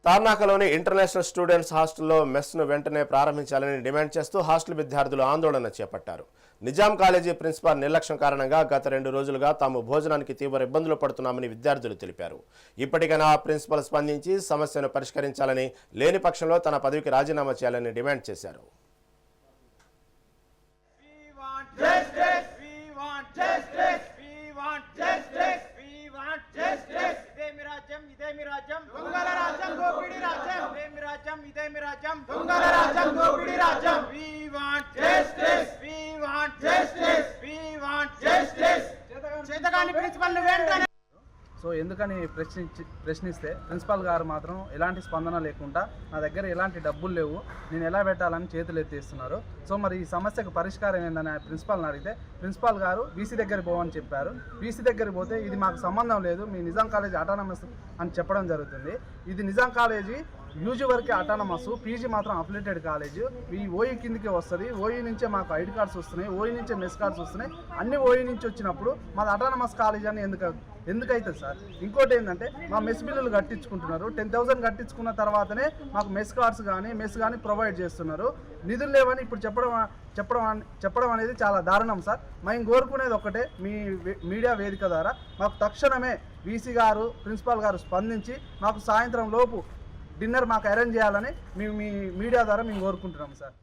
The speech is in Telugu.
తార్నాకలోని ఇంటర్నేషనల్ స్టూడెంట్స్ హాస్టల్లో మెస్ను వెంటనే ప్రారంభించాలని డిమాండ్ చేస్తూ హాస్టల్ విద్యార్థులు ఆందోళన చేపట్టారు. నిజాం కాలేజీ ప్రిన్సిపాల్ నిర్లక్ష్యం కారణంగా గత 2 రోజులుగా తాము భోజనానికి తీవ్ర ఇబ్బందులు పడుతున్నామని విద్యార్థులు తెలిపారు. ఇప్పటికైనా ప్రిన్సిపల్ స్పందించి సమస్యను పరిష్కరించాలని, లేని పక్షంలో తన పదవికి రాజీనామా చేయాలని డిమాండ్ చేశారు. సో ఎందుకని ప్రశ్నిస్తే ప్రిన్సిపాల్ గారు మాత్రం ఎలాంటి స్పందన లేకుండా నా దగ్గర ఎలాంటి డబ్బులు లేవు, నేను ఎలా పెట్టాలని చేతులు ఎత్తేస్తున్నారు. సో మరి ఈ సమస్యకు పరిష్కారం ఏందని ప్రిన్సిపాల్ని అడిగితే ప్రిన్సిపాల్ గారు వీసీ దగ్గరికి పోవని చెప్పారు. వీసీ దగ్గరికి పోతే ఇది మాకు సంబంధం లేదు, మీ నిజాం కాలేజీ అటానమస్ అని చెప్పడం జరుగుతుంది. ఇది నిజాం కాలేజీ యూజీ వరకే అటానమస్, పీజీ మాత్రం అఫిలియేటెడ్ కాలేజ్. ఈ ఓఈ కిందకే వస్తుంది. ఓఈ నుంచే మాకు ఐడి కార్డ్స్ వస్తున్నాయి, ఓఈ నుంచే మెస్ కార్డ్స్ వస్తున్నాయి. అన్ని ఓఈ నుంచి వచ్చినప్పుడు మాది అటానమస్ కాలేజ్ అని ఎందుకైతుంది సార్? ఇంకోటి ఏంటంటే మా మెస్ బిల్లులు కట్టించుకుంటున్నారు. 10,000 కట్టించుకున్న తర్వాతనే మాకు మెస్ కార్డ్స్ కానీ మెస్ కానీ ప్రొవైడ్ చేస్తున్నారు. నిధులు లేవని ఇప్పుడు చెప్పడం అనేది చాలా దారుణం సార్. మేము కోరుకునేది ఒక్కటే, మీ మీడియా వేదిక ద్వారా మాకు తక్షణమే వీసీ గారు, ప్రిన్సిపాల్ గారు స్పందించి మాకు సాయంత్రం లోపు డిన్నర్ మాకు అరేంజ్ చేయాలని మీ మీడియా ద్వారా మేము కోరుకుంటున్నాం సార్.